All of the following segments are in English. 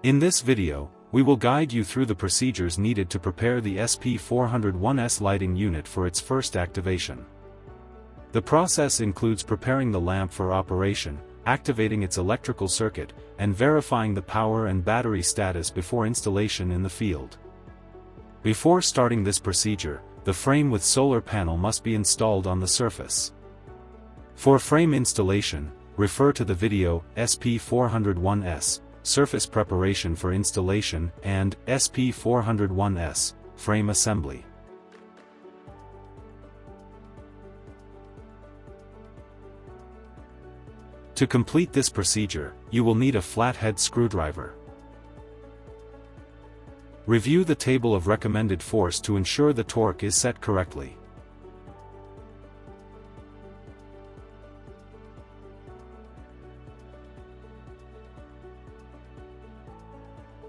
In this video, we will guide you through the procedures needed to prepare the SP-401S lighting unit for its first activation. The process includes preparing the lamp for operation, activating its electrical circuit, and verifying the power and battery status before installation in the field. Before starting this procedure, the frame with solar panel must be installed on the surface. For frame installation, refer to the video SP-401S Surface Preparation for Installation and SP-401S Frame Assembly. To complete this procedure, you will need a flathead screwdriver. Review the table of recommended force to ensure the torque is set correctly.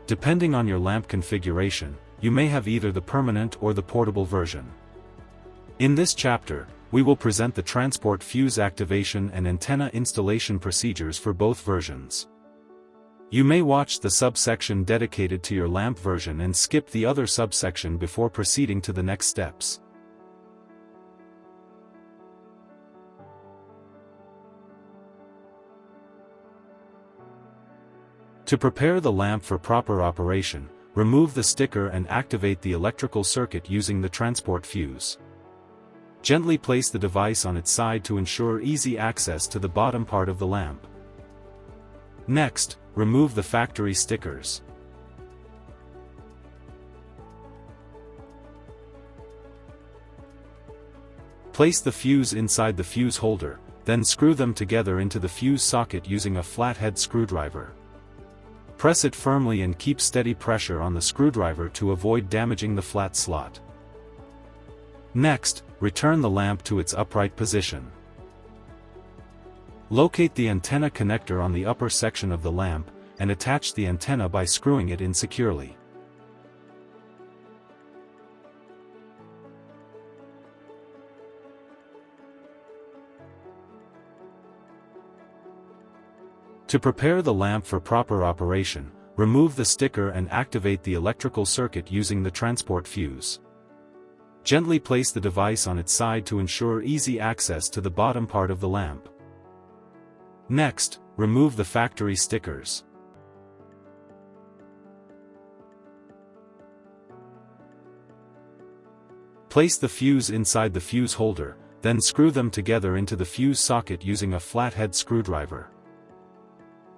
Depending on your lamp configuration, you may have either the permanent or the portable version. In this chapter, we will present the transport fuse activation and antenna installation procedures for both versions. You may watch the subsection dedicated to your lamp version and skip the other subsection before proceeding to the next steps. To prepare the lamp for proper operation, remove the sticker and activate the electrical circuit using the transport fuse. Gently place the device on its side to ensure easy access to the bottom part of the lamp. Next, remove the factory stickers. Place the fuse inside the fuse holder, then screw them together into the fuse socket using a flathead screwdriver. Press it firmly and keep steady pressure on the screwdriver to avoid damaging the flat slot. Next, return the lamp to its upright position. Locate the antenna connector on the upper section of the lamp, and attach the antenna by screwing it in securely. To prepare the lamp for proper operation, remove the sticker and activate the electrical circuit using the transport fuse. Gently place the device on its side to ensure easy access to the bottom part of the lamp. Next, remove the factory stickers. Place the fuse inside the fuse holder, then screw them together into the fuse socket using a flathead screwdriver.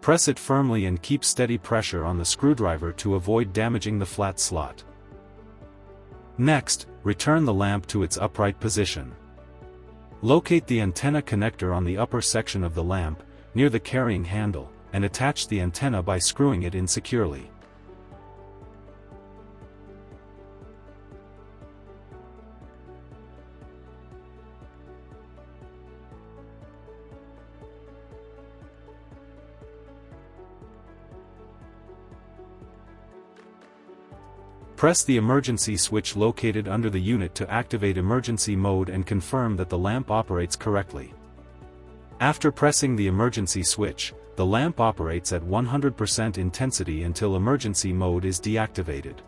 Press it firmly and keep steady pressure on the screwdriver to avoid damaging the flat slot. Next, return the lamp to its upright position. Locate the antenna connector on the upper section of the lamp, near the carrying handle, and attach the antenna by screwing it in securely. Press the emergency switch located under the unit to activate emergency mode and confirm that the lamp operates correctly. After pressing the emergency switch, the lamp operates at 100% intensity until emergency mode is deactivated.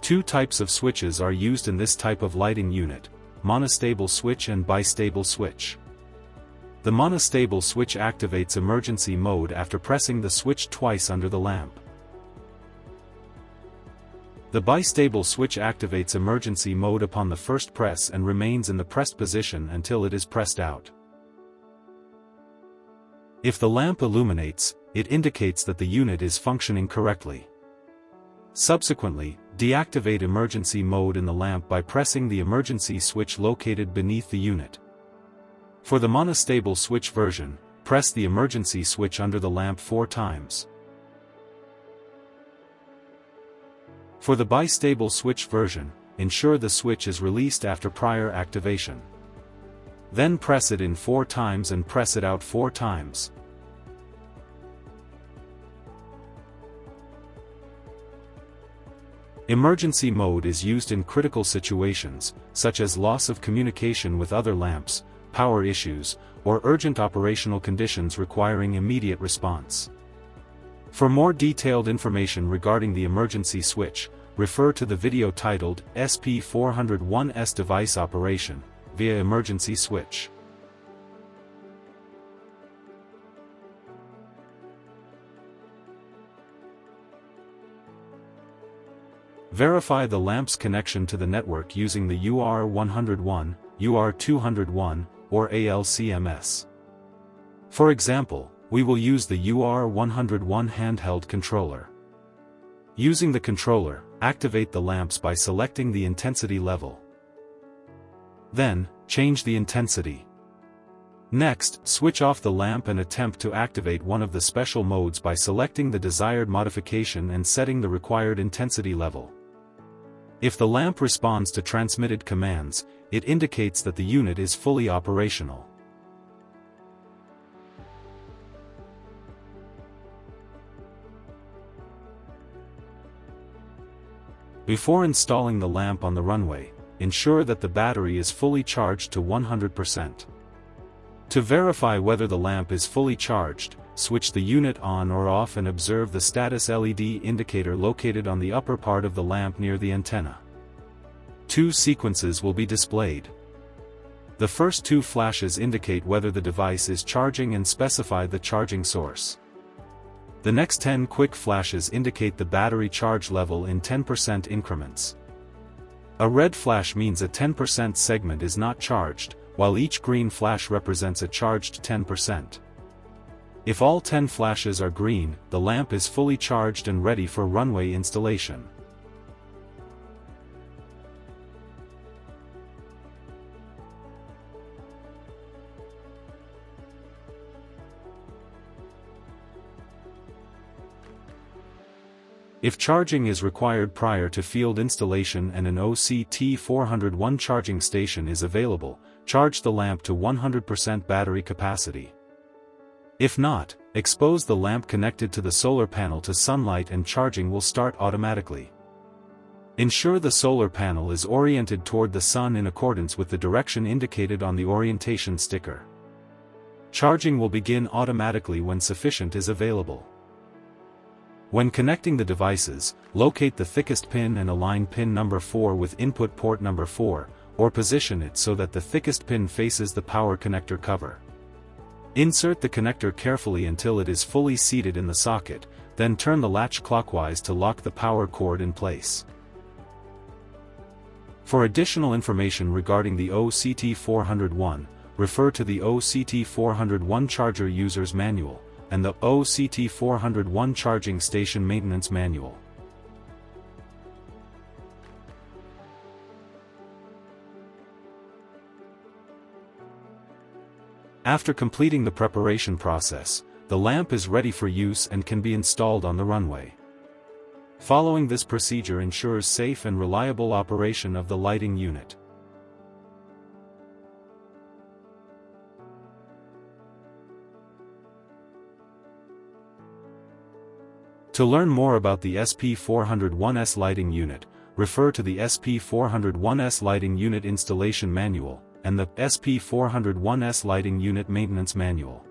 Two types of switches are used in this type of lighting unit: monostable switch and bistable switch. The monostable switch activates emergency mode after pressing the switch twice under the lamp. The bistable switch activates emergency mode upon the first press and remains in the pressed position until it is pressed out. If the lamp illuminates, it indicates that the unit is functioning correctly. Subsequently, deactivate emergency mode in the lamp by pressing the emergency switch located beneath the unit. For the monostable switch version, press the emergency switch under the lamp 4 times. For the bistable switch version, ensure the switch is released after prior activation. Then press it in 4 times and press it out 4 times. Emergency mode is used in critical situations, such as loss of communication with other lamps, power issues, or urgent operational conditions requiring immediate response. For more detailed information regarding the emergency switch, refer to the video titled SP-401S Device Operation via Emergency Switch. Verify the lamp's connection to the network using the UR101, UR201, or ALCMS. For example, we will use the UR101 handheld controller. Using the controller, activate the lamps by selecting the intensity level. Then, change the intensity. Next, switch off the lamp and attempt to activate one of the special modes by selecting the desired modification and setting the required intensity level. If the lamp responds to transmitted commands, it indicates that the unit is fully operational. Before installing the lamp on the runway, ensure that the battery is fully charged to 100%. To verify whether the lamp is fully charged, switch the unit on or off and observe the status LED indicator located on the upper part of the lamp near the antenna. Two sequences will be displayed. The first two flashes indicate whether the device is charging and specify the charging source. The next 10 quick flashes indicate the battery charge level in 10% increments. A red flash means a 10% segment is not charged, while each green flash represents a charged 10%. If all 10 flashes are green, the lamp is fully charged and ready for runway installation. If charging is required prior to field installation and an OCT401 charging station is available, charge the lamp to 100% battery capacity. If not, expose the lamp connected to the solar panel to sunlight and charging will start automatically. Ensure the solar panel is oriented toward the sun in accordance with the direction indicated on the orientation sticker. Charging will begin automatically when sufficient is available. When connecting the devices, locate the thickest pin and align pin number 4 with input port number 4, or position it so that the thickest pin faces the power connector cover. Insert the connector carefully until it is fully seated in the socket, then turn the latch clockwise to lock the power cord in place. For additional information regarding the OCT401, refer to the OCT401 Charger User's Manual and the OCT401 Charging Station Maintenance Manual. After completing the preparation process, the lamp is ready for use and can be installed on the runway. Following this procedure ensures safe and reliable operation of the lighting unit. To learn more about the SP-401S Lighting Unit, refer to the SP-401S Lighting Unit Installation Manual and the SP-401S Lighting Unit Maintenance Manual.